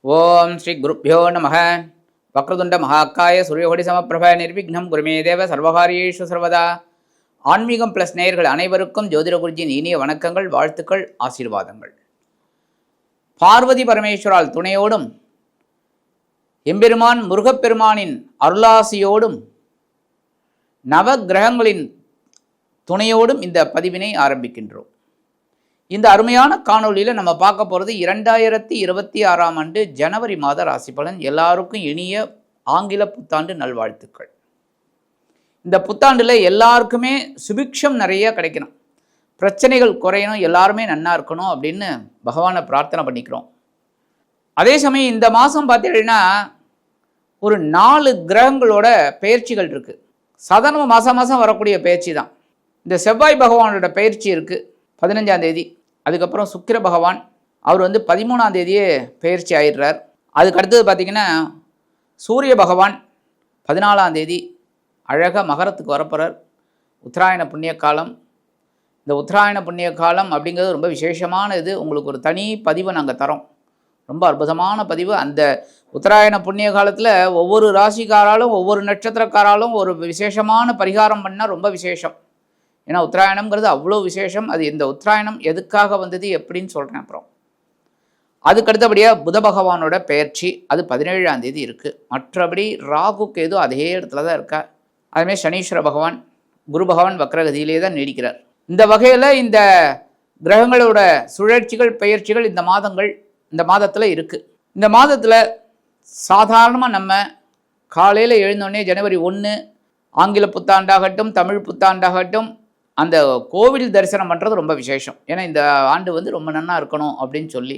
ஓம் ஸ்ரீ குருப்யோ நமः. வக்ரதுண்ட மகாக்காய சூரியகோடி சமப்பிரப நிர்விக்னம் குருமே தேவ சர்வகாரியேஷு சர்வதா. ஆன்மீகம் பிளஸ் நேயர்கள் அனைவருக்கும் ஜோதிட குருஜியின் இனிய வணக்கங்கள், வாழ்த்துக்கள், ஆசீர்வாதங்கள். பார்வதி பரமேஸ்வரால் துணையோடும் எம்பெருமான் முருகப்பெருமானின் அருளாசியோடும் நவ கிரகங்களின் துணையோடும் இந்த பதிவினை ஆரம்பிக்கின்றோம். இந்த அருமையான காணொலியில் நம்ம பார்க்க போகிறது 2026ஆம் ஆண்டு ஜனவரி மாத ராசி பலன். எல்லாருக்கும் இனிய ஆங்கில புத்தாண்டு நல்வாழ்த்துக்கள். இந்த புத்தாண்டில் எல்லாருக்குமே சுபிக்ஷம் நிறைய கிடைக்கணும், பிரச்சனைகள் குறையணும், எல்லாருமே நன்னா இருக்கணும் அப்படின்னு பகவானை பிரார்த்தனை பண்ணிக்கிறோம். அதே சமயம் இந்த மாதம் பார்த்தீங்கன்னா ஒரு 4 கிரகங்களோட பயிற்சிகள் இருக்குது. சாதாரண மாதம் வரக்கூடிய பயிற்சி தான். இந்த செவ்வாய் பகவானோட பயிற்சி இருக்குது 15ஆம் தேதி. அதுக்கப்புறம் சுக்கிர பகவான் அவர் 13ஆம் தேதியே பயிற்சி ஆயிடுறார். அதுக்கு அடுத்தது பார்த்திங்கன்னா சூரிய பகவான் 14ஆம் தேதி அழகாக மகரத்துக்கு வரப்போகிறார். உத்தராயண புண்ணிய காலம். இந்த உத்தராயண புண்ணிய காலம் அப்படிங்கிறது ரொம்ப விசேஷமான இது. உங்களுக்கு ஒரு தனி பதிவை நாங்கள் தரோம், ரொம்ப அற்புதமான பதிவு. அந்த உத்தராயண புண்ணிய காலத்தில் ஒவ்வொரு ராசிக்காராலும் ஒவ்வொரு நட்சத்திரக்காராலும் ஒரு விசேஷமான பரிகாரம் பண்ணால் ரொம்ப விசேஷம். ஏன்னா உத்தராயணம்ங்கிறது அவ்வளோ விசேஷம். அது இந்த உத்தராயணம் எதுக்காக வந்தது எப்படின்னு சொல்கிறேன் அப்புறம். அதுக்கு அடுத்தபடியாக புத பகவானோட பெயர்ச்சி அது 17ஆம் தேதி இருக்குது. மற்றபடி ராகு கேது அதே இடத்துல தான் இருக்கா. அதுமாதிரி சனீஸ்வர பகவான் குரு பகவான் வக்ரகதியிலே தான் நீடிக்கிறார். இந்த வகையில் இந்த கிரகங்களோட சுழற்சிகள் பெயர்ச்சிகள் இந்த மாதத்தில் இருக்குது. இந்த மாதத்தில் சாதாரணமாக நம்ம காலையில் எழுந்தோடனே ஜனவரி 1 ஆங்கில புத்தாண்டாகட்டும் தமிழ் புத்தாண்டாகட்டும் அந்த கோவில் தரிசனம் பண்ணுறது ரொம்ப விசேஷம். ஏன்னா இந்த ஆண்டு ரொம்ப நன்னா இருக்கணும் அப்படின்னு சொல்லி.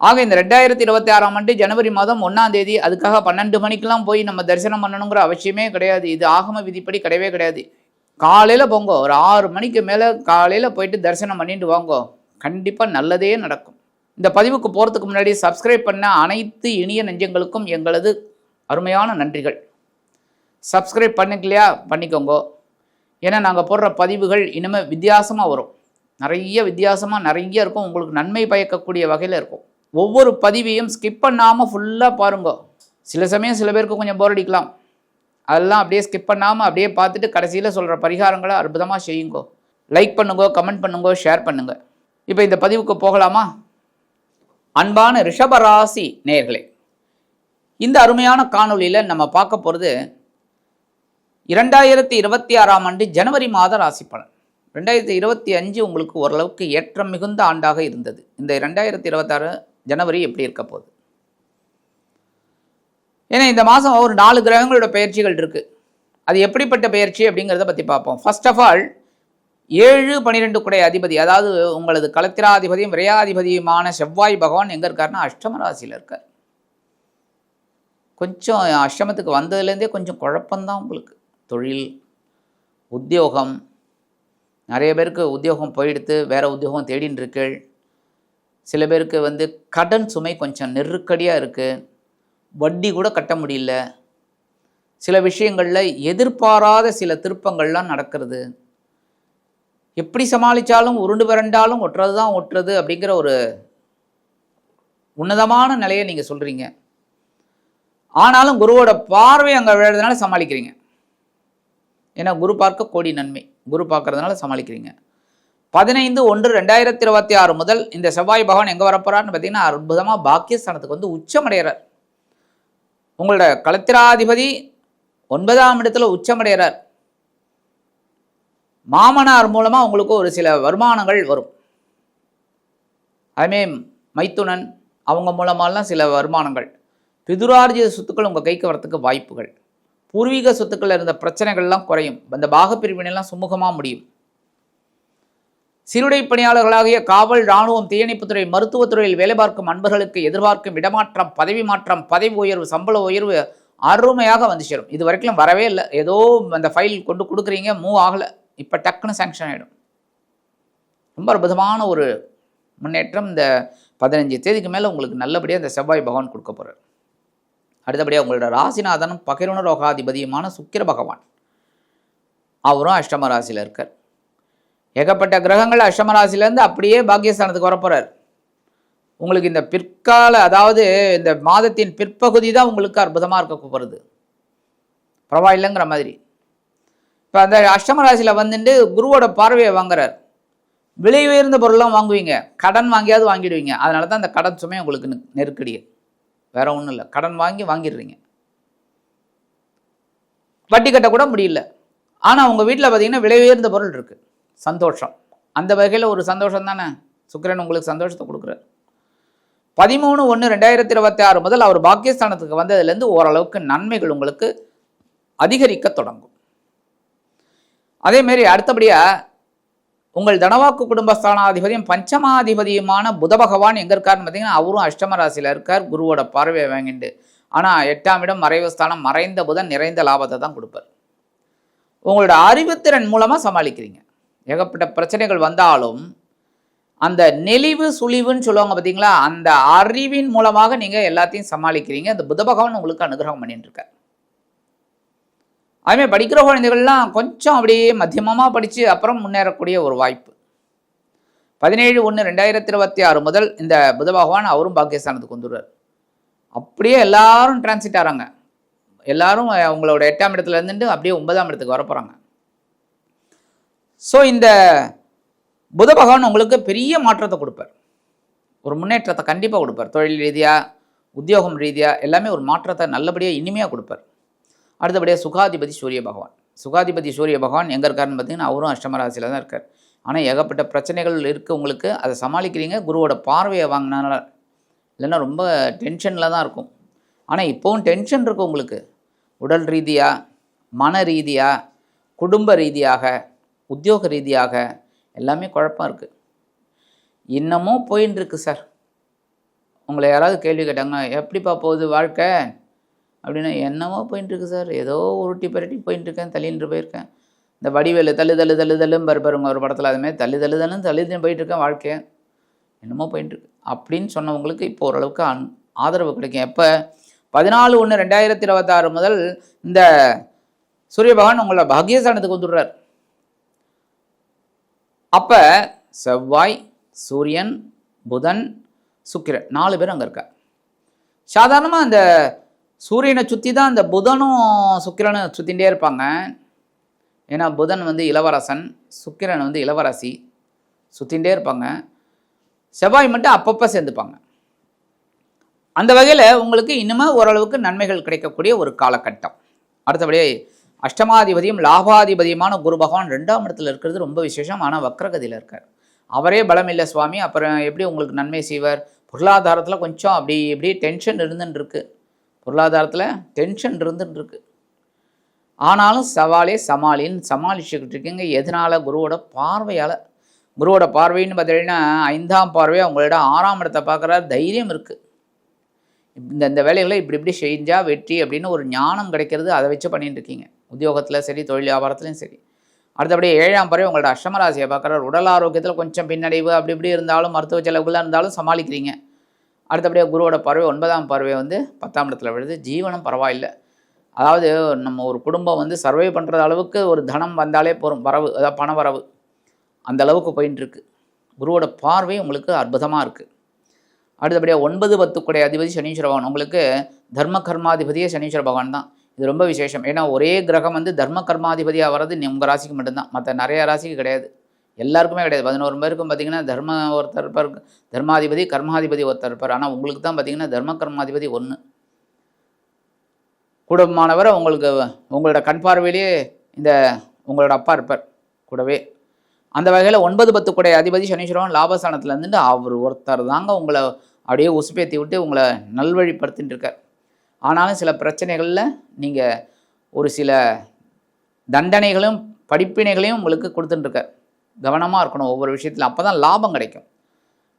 ஆக இந்த 2026ஆம் ஆண்டு ஜனவரி மாதம் 1ஆம் தேதி அதுக்காக 12 மணிக்கெலாம் போய் நம்ம தரிசனம் பண்ணணுங்கிற அவசியமே கிடையாது. இது ஆகம விதிப்படி கிடையவே கிடையாது. காலையில் போங்க, ஒரு 6 மணிக்கு மேலே காலையில் போயிட்டு தரிசனம் பண்ணிட்டு வாங்கோ, கண்டிப்பாக நல்லதே நடக்கும். இந்த பதிவுக்கு போகிறதுக்கு முன்னாடி சப்ஸ்கிரைப் பண்ண அனைத்து இனிய நெஞ்சங்களுக்கும் எங்களது அருமையான நன்றிகள். சப்ஸ்கிரைப் பண்ணிக்கலையா பண்ணிக்கோங்க. ஏன்னா நாங்கள் போடுற பதிவுகள் இனிமேல் வித்தியாசமாக வரும். நிறைய இருக்கும். உங்களுக்கு நன்மை பயக்கக்கூடிய வகையில் இருக்கும். ஒவ்வொரு பதிவையும் ஸ்கிப் பண்ணாமல் ஃபுல்லாக பாருங்க. சில சமயம் சில பேருக்கு கொஞ்சம் போர் அடிக்கலாம். அதெல்லாம் அப்படியே ஸ்கிப் பண்ணாமல் அப்படியே பார்த்துட்டு கடைசியில் சொல்கிற பரிகாரங்களை அற்புதமாக செய்யுங்கோ. லைக் பண்ணுங்க, கமெண்ட் பண்ணுங்க, ஷேர் பண்ணுங்க. இப்போ இந்த பதிவுக்கு போகலாமா? அன்பான ரிஷபராசி நேயர்களே, இந்த அருமையான காணொலியில் நம்ம பார்க்க போகிறது 2026ஆம் ஆண்டு ஜனவரி மாத ராசி பலன். 2025 உங்களுக்கு ஓரளவுக்கு ஏற்றம் மிகுந்த ஆண்டாக இருந்தது. இந்த 2026 ஜனவரி எப்படி இருக்க போகுது? ஏன்னா இந்த மாதம் ஒரு 4 கிரகங்களோட பயிற்சிகள் இருக்குது. அது எப்படிப்பட்ட பயிற்சி அப்படிங்கிறத பற்றி பார்ப்போம். ஃபர்ஸ்ட் ஆஃப் ஆல் 7, 12 குடை அதிபதி, அதாவது உங்களது களத்திராதிபதியும் விரையாதிபதியுமான செவ்வாய் பகவான் எங்கே இருக்காருன்னா அஷ்டம ராசியில் இருக்கார். கொஞ்சம் அஷ்டமத்துக்கு வந்ததுலேருந்தே கொஞ்சம் குழப்பம்தான் உங்களுக்கு. தொழில், உத்தியோகம், நிறைய பேருக்கு உத்தியோகம் போயிடுத்து வேறு உத்தியோகம் தேடின்னு இருக்கு. சில பேருக்கு கடன் சுமை கொஞ்சம் நெருக்கடியாக இருக்குது. வட்டி கூட கட்ட முடியல. சில விஷயங்களில் எதிர்பாராத சில திருப்பங்கள்லாம் நடக்கிறது. எப்படி சமாளித்தாலும் உருண்டு விரண்டாலும் ஒட்டுறது அப்படிங்கிற ஒரு உன்னதமான நிலையை நீங்கள் சொல்கிறீங்க. ஆனாலும் குருவோட பார்வை அங்கே விழுறதுனால சமாளிக்கிறீங்க. ஏன்னா குரு பார்க்க கோடி நன்மை, குரு பார்க்கறதுனால சமாளிக்கிறீங்க. 15/1/2026 முதல் இந்த செவ்வாய் பகவான் எங்கே வரப்போறான்னு பார்த்தீங்கன்னா அற்புதமாக பாக்கியஸ்தானத்துக்கு உச்சமடைகிறார். உங்களோட களத்திராதிபதி 9ஆம் இடத்துல உச்சமடைகிறார். மாமனார் மூலமாக உங்களுக்கு ஒரு சில வருமானங்கள் வரும். அதுமே மைத்துனன் அவங்க மூலமாலாம் சில வருமானங்கள். பிதுரார்ஜித சொத்துக்கள் உங்கள் கைக்கு வரத்துக்கு வாய்ப்புகள். பூர்வீக சொத்துக்கள் இருந்த பிரச்சனைகள்லாம் குறையும். அந்த பாகப்பிரிவினைலாம் சுமூகமாக முடியும். சிறுடை பணியாளர்களாகிய காவல், இராணுவம், தீயணைப்புத்துறை, மருத்துவத்துறையில் வேலை பார்க்கும் அன்பர்களுக்கு எதிர்பார்க்கும் இடமாற்றம், பதவி மாற்றம், பதவி உயர்வு, சம்பள உயர்வு அருமையாக சேரும். இது வரைக்கும் வரவே இல்லை. ஏதோ அந்த ஃபைல் கொண்டு கொடுக்குறீங்க, மூவ் ஆகலை. இப்போ டக்குன்னு சேங்ஷன் ஆகிடும். ரொம்ப அற்புதமான ஒரு முன்னேற்றம் இந்த 15 தேதிக்கு மேலே உங்களுக்கு நல்லபடியாக இந்த செவ்வாய் பகவான் கொடுக்க போகிறார். அடுத்தபடியாக உங்களோட ராசிநாதனும் பகிர்வுண ரோகாதிபதியுமான சுக்கிர பகவான் அவரும் அஷ்டம ராசியில் இருக்கார். ஏகப்பட்ட கிரகங்கள் அஷ்டம ராசியிலேருந்து அப்படியே பாக்கியஸ்தானத்துக்கு வரப்போகிறார். உங்களுக்கு இந்த பிற்கால, அதாவது இந்த மாதத்தின் பிற்பகுதி தான் உங்களுக்கு அற்புதமாக இருக்க போகிறது, பரவாயில்லைங்கிற மாதிரி. இப்போ அந்த அஷ்டம ராசியில் வந்துட்டு குருவோட பார்வையை வாங்குறார். விலை உயர்ந்த பொருள்லாம் வாங்குவீங்க, கடன் வாங்கியாவது வாங்கிடுவீங்க. அதனால தான் அந்த கடன் சுமை உங்களுக்கு நெருக்கடியே, வேற ஒன்றும் இல்லை. கடன் வாங்கிடுறீங்க, வட்டி கட்ட கூட முடியல. ஆனால் உங்கள் வீட்டில் பார்த்தீங்கன்னா விலை உயர்ந்த பொருள் இருக்குது, சந்தோஷம். அந்த வகையில் ஒரு சந்தோஷம் தானே சுக்கிரன் உங்களுக்கு சந்தோஷத்தை கொடுக்குறார். 13/1/2026 முதல் அவர் பாக்கியஸ்தானத்துக்கு வந்ததுலேருந்து ஓரளவுக்கு நன்மைகள் உங்களுக்கு அதிகரிக்க தொடங்கும். அதேமாரி அடுத்தபடியாக உங்கள் தனவாக்கு குடும்பஸ்தானாதிபதியும் பஞ்சமாதிபதியுமான புத பகவான் எங்கே இருக்காருன்னு பார்த்தீங்கன்னா அவரும் அஷ்டம ராசியில் இருக்கார், குருவோட பார்வையை வாங்கிட்டு. ஆனால் 8ஆம் இடம் மறைவு ஸ்தானம், மறைந்த புதன் நிறைந்த லாபத்தை தான் கொடுப்பார். உங்களோட அறிவுத்திறன் மூலமாக சமாளிக்கிறீங்க. ஏகப்பட்ட பிரச்சனைகள் வந்தாலும் அந்த நெளிவு சுழிவுன்னு சொல்லுவாங்க பார்த்தீங்களா, அந்த அறிவின் மூலமாக நீங்கள் எல்லாத்தையும் சமாளிக்கிறீங்க. அந்த புத பகவான் உங்களுக்கு அனுகிரகம் பண்ணிட்டு இருக்கார். அதுமாதிரி படிக்கிற குழந்தைகள்லாம் கொஞ்சம் அப்படியே மத்தியமமாக படித்து அப்புறம் முன்னேறக்கூடிய ஒரு வாய்ப்பு. 17/1/2026 முதல் இந்த புத பகவான் அவரும் பாக்கியஸ்தானத்துக்கு வந்துடுறார். அப்படியே எல்லாரும் டிரான்சிட் ஆகிறாங்க. எல்லாரும் உங்களோட 8ஆம் இடத்துல இருந்துட்டு அப்படியே 9ஆம் இடத்துக்கு வர போகிறாங்க. ஸோ இந்த புத பகவான் உங்களுக்கு பெரிய மாற்றத்தை கொடுப்பார், ஒரு முன்னேற்றத்தை கண்டிப்பாக கொடுப்பார். தொழில் ரீதியாக, உத்தியோகம் ரீதியாக எல்லாமே ஒரு மாற்றத்தை நல்லபடியாக இனிமையாக கொடுப்பார். அடுத்தபடியாக சுகாதிபதி சூரிய பகவான். சுகாதிபதி சூரிய பகவான் எங்கே இருக்காருன்னு பார்த்தீங்கன்னா அவரும் அஷ்டம ராசியில் தான் இருக்கார். ஆனால் ஏகப்பட்ட பிரச்சனைகள் இருக்குது உங்களுக்கு, அதை சமாளிக்கிறீங்க குருவோட பார்வையை வாங்கினால. இல்லைன்னா ரொம்ப டென்ஷனில் தான் இருக்கும். ஆனால் இப்போவும் டென்ஷன் இருக்குது உங்களுக்கு, உடல் ரீதியாக, மன ரீதியாக, குடும்ப ரீதியாக, உத்தியோக ரீதியாக எல்லாமே குழப்பம் இருக்குது. இன்னமும் போயின்னு இருக்கு சார். உங்களை யாராவது கேள்வி கேட்டாங்க, எப்படிப்பா போகுது வாழ்க்கை அப்படின்னா, என்னமோ போயின்ட்டுருக்கு சார், ஏதோ உருட்டி பரட்டி போயின்ட்டுருக்கேன், தள்ளின்னு போயிருக்கேன். இந்த வடிவேலு தள்ளுன்னு பாருங்க ஒரு படத்தில், அதுமாதிரி தள்ளின்னு போயிட்டுருக்கேன், வாழ்க்கையை என்னமோ போயின்ட்டுருக்கு அப்படின்னு சொன்னவங்களுக்கு இப்போ ஓரளவுக்கு ஆதரவு கிடைக்கும். எப்போ 14/1/2026 முதல் இந்த சூரிய பகவான் உங்களை பாக்கியஸ்தானத்துக்கு வந்துடுறார். அப்போ செவ்வாய், சூரியன், புதன், சுக்கிரன் 4 பேர் அங்கே இருக்கார். சாதாரணமாக அந்த சூரியனை சுற்றி தான் அந்த புதனும் சுக்கிரனும் சுற்றிகிட்டே இருப்பாங்க. ஏன்னா புதன் வந்து இளவரசன், சுக்கிரன் வந்து இளவரசி, சுற்றிகிட்டே இருப்பாங்க. செவ்வாய் மட்டும் அப்பப்போ சேர்ந்துப்பாங்க. அந்த வகையில் உங்களுக்கு இன்னுமே ஓரளவுக்கு நன்மைகள் கிடைக்கக்கூடிய ஒரு காலகட்டம். அடுத்தபடியே அஷ்டமாதிபதியும் லாபாதிபதியுமான குரு பகவான் 2ஆம் இடத்துல இருக்கிறது ரொம்ப விசேஷம். ஆனால் வக்ரகதியில் இருக்கார். அவரே பலம் இல்லை சுவாமி, அப்புறம் எப்படி உங்களுக்கு நன்மை செய்வார்? பொருளாதாரத்தில் கொஞ்சம் இப்படி டென்ஷன் இருந்துருக்கு, பொருளாதாரத்தில் டென்ஷன் இருந்துருக்கு. ஆனாலும் சமாளின்னு சமாளிச்சுக்கிட்டு இருக்கீங்க. எதனால்? குருவோட பார்வையால். குருவோட பார்வைன்னு பார்த்தீங்கன்னா 5ஆம் பார்வையாக உங்களோட 6ஆம் இடத்தை பார்க்குறாரு. தைரியம் இருக்குது. இந்த வேலைகளை இப்படி செஞ்சால் வெற்றி அப்படின்னு ஒரு ஞானம் கிடைக்கிறது. அதை வச்சு பண்ணிட்டு இருக்கீங்க. உத்தியோகத்தில் சரி, தொழில் வியாபாரத்துலையும் சரி. அடுத்தபடியே 7ஆம் பார்வை உங்களோட அஷ்டமராசியை பார்க்குறாரு. உடல் ஆரோக்கியத்தில் கொஞ்சம் பின்னடைவு அப்படி இருந்தாலும், மருத்துவ செலவுகளாக இருந்தாலும் சமாளிக்கிறீங்க. அடுத்தபடியாக குருவோட பார்வை 9ஆம் பார்வை வந்து 10ஆம் இடத்துல விழுது. ஜீவனம் பரவாயில்லை. அதாவது நம்ம ஒரு குடும்பம் வந்து சர்வை பண்ணுற அளவுக்கு ஒரு தனம் வந்தாலே போகும், வரவு, அதாவது பண வரவு அந்த அளவுக்கு போயின்ட்டுருக்கு. குருவோட பார்வை உங்களுக்கு அற்புதமாக இருக்குது. அடுத்தபடியாக 9, 10 கூடிய அதிபதி சனீஸ்வர பகவான். உங்களுக்கு தர்ம கர்மாதிபதியே சனீஸ்வர பகவான் தான். இது ரொம்ப விசேஷம். ஏன்னா ஒரே கிரகம் வந்து தர்ம கர்மாதிபதியாக வர்றது உங்கள் ராசிக்கு மட்டும்தான், மற்ற நிறைய ராசிக்கு கிடையாது, எல்லாருக்குமே கிடையாது. 11 பேருக்கும் பார்த்திங்கன்னா ஒருத்தர் இருப்பார், தர்மாதிபதி கர்மாதிபதி ஒருத்தர் இருப்பார். ஆனால் உங்களுக்கு தான் பார்த்திங்கன்னா தர்ம கர்மாதிபதி 1. குடும்பமானவரை உங்களோட கண் பார்வையிலேயே உங்களோட அப்பா இருப்பார் கூடவே. அந்த வகையில் 9, 10 கூடிய அதிபதி சனீஸ்வரன் லாபஸ்தானத்தில் இருந்துட்டு அவர் ஒருத்தர் தாங்க உங்களை அப்படியே உசுப்பேற்றி விட்டு உங்களை நல்வழிப்படுத்தின்னு இருக்கார். ஆனாலும் சில பிரச்சனைகளில் நீங்கள் ஒரு சில தண்டனைகளும் படிப்பினைகளையும் உங்களுக்கு கொடுத்துட்டுருக்கார். கவனமாக இருக்கணும் ஒவ்வொரு விஷயத்தில், அப்போ தான் லாபம் கிடைக்கும்.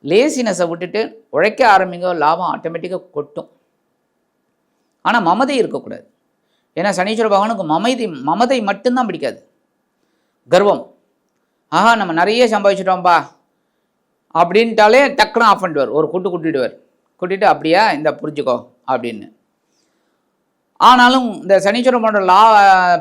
லேசினஸை விட்டுட்டு உழைக்க ஆரம்பிங்க, லாபம் ஆட்டோமேட்டிக்காக கொட்டும். ஆனால் மமதை இருக்கக்கூடாது. ஏன்னா சனீஸ்வர பகவானுக்கு மமதை மட்டும்தான் பிடிக்காது, கர்வம். ஆஹா நம்ம நிறைய சம்பாதிச்சிட்டோம்பா அப்படின்ட்டாலே டக்குன்னு ஆஃப் பண்ணிடுவார், ஒரு கூட்டிட்டு அப்படியா இந்த புரிஞ்சுக்கோ அப்படின்னு. ஆனாலும் இந்த சனீஸ்வரன் போன்ற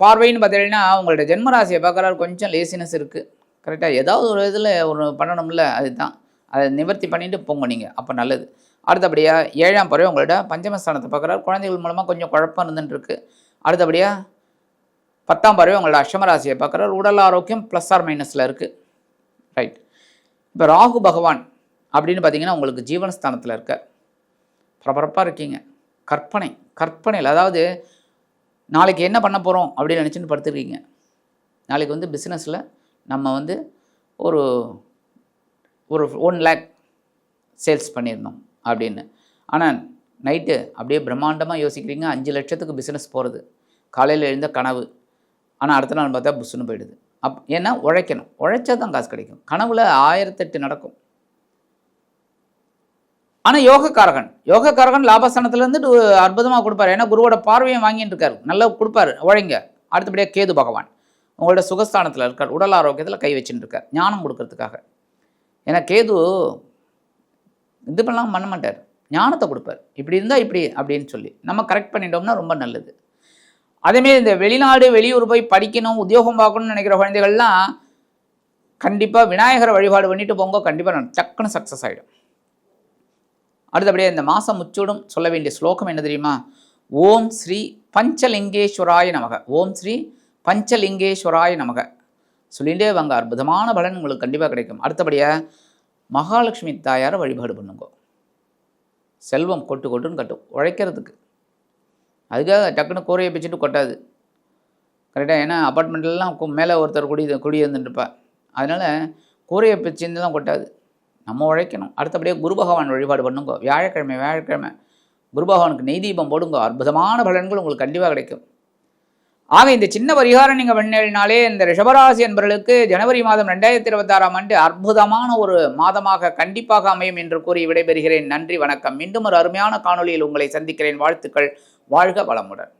பார்வைன்னு பார்த்தீங்கன்னா உங்களோட ஜென்மராசியை பார்க்குறாரு. கொஞ்சம் லேசினஸ் இருக்குது, கரெக்டாக ஏதாவது ஒரு இதில் ஒரு பண்ணணும்ல, அதுதான் அதை நிவர்த்தி பண்ணிட்டு போங்க நீங்கள், அப்போ நல்லது. அடுத்தபடியாக 7ஆம் பறவை உங்களோட பஞ்சமஸ்தானத்தை பார்க்குறாரு. குழந்தைகள் மூலமாக கொஞ்சம் குழப்பம் இருந்துருக்கு. அடுத்தபடியாக 10ஆம் பறவை உங்களோட அஷ்டமராசியை பார்க்குறாரு. உடல் ஆரோக்கியம் +or- இருக்குது. ரைட். இப்போ ராகு பகவான் அப்படின்னு பார்த்தீங்கன்னா உங்களுக்கு ஜீவனஸ்தானத்தில் இருக்க பரபரப்பாக இருக்கீங்க. கற்பனையில், அதாவது நாளைக்கு என்ன பண்ண போகிறோம் அப்படின்னு நினச்சின்னு படுத்துருக்கீங்க. நாளைக்கு வந்து பிஸ்னஸில் நம்ம வந்து ஒரு 1 lakh சேல்ஸ் பண்ணிடணும் அப்படின்னு. ஆனால் நைட்டு அப்படியே பிரம்மாண்டமாக யோசிக்கிறீங்க. 5 லட்சத்துக்கு பிஸ்னஸ் போகிறது காலையில் எழுந்த கனவு. ஆனால் அடுத்த நாள் பார்த்தா புஷ்ஷுன்னு போயிடுது. ஏன்னா உழைக்கணும், உழைச்சா தான் காசு கிடைக்கும். கனவுல 1008 நடக்கும். ஆனால் யோகக்காரகன் லாபஸ்தானத்துலேருந்து அற்புதமாக கொடுப்பாரு. ஏன்னா குருவோட பார்வையும் வாங்கிட்டு இருக்காரு, நல்லா கொடுப்பாரு, உழைங்க. அடுத்தபடியாக கேது பகவான் உங்களோட சுகஸ்தானத்தில் இருக்கார். உடல் ஆரோக்கியத்தில் கை வச்சுட்டு இருக்கார், ஞானம் கொடுக்கறதுக்காக. ஏன்னா கேது இது பண்ண மாட்டார், ஞானத்தை கொடுப்பார். இப்படி இருந்தால் இப்படி அப்படின்னு சொல்லி நம்ம கரெக்ட் பண்ணிட்டோம்னா ரொம்ப நல்லது. அதேமாரி இந்த வெளிநாடு வெளியூர் போய் படிக்கணும், உத்தியோகம் பார்க்கணும்னு நினைக்கிற குழந்தைகள்லாம் கண்டிப்பாக விநாயகரை வழிபாடு பண்ணிட்டு போங்க, கண்டிப்பாக டக்குன்னு சக்ஸஸ் ஆகிடும். அடுத்தபடியாக இந்த மாதம் முச்சூடும் சொல்ல வேண்டிய ஸ்லோகம் என்ன தெரியுமா? ஓம் ஸ்ரீ பஞ்சலிங்கேஸ்வராய நமக, ஓம் ஸ்ரீ பஞ்சலிங்கேஸ்வராய நமக சொல்லிகிட்டே வாங்க, அற்புதமான பலன் உங்களுக்கு கண்டிப்பாக கிடைக்கும். அடுத்தபடியாக மகாலட்சுமி தாயாரை வழிபாடு பண்ணுங்க. செல்வம் கொட்டுன்னு கட்டும் உழைக்கிறதுக்கு. அதுக்காக டக்குன்னு கூரையை பிச்சுட்டு கொட்டாது, கரெக்டாக. ஏன்னா அப்பார்ட்மெண்ட்லாம் மேலே ஒருத்தர் குடியிருந்துட்டுருப்பார், அதனால் கூரையை பிச்சுன்னு தான் கொட்டாது, நம்ம உழைக்கணும். அடுத்தபடியாக குரு பகவான் வழிபாடு பண்ணுங்க. வியாழக்கிழமை குரு பகவானுக்கு நெய் தீபம் போடுங்க, அற்புதமான பலன்கள் உங்களுக்கு கண்டிப்பாக கிடைக்கும். ஆக இந்த சின்ன பரிகாரம் நீங்கள் பண்ணினாலே இந்த ரிஷபராசி என்பவர்களுக்கு ஜனவரி மாதம் 2026ஆம் ஆண்டு அற்புதமான ஒரு மாதமாக கண்டிப்பாக அமையும் என்று கூறி விடைபெறுகிறேன். நன்றி, வணக்கம். மீண்டும் ஒரு அருமையான காணொளியில் உங்களை சந்திக்கிறேன். வாழ்த்துக்கள். வாழ்க வளமுடன்.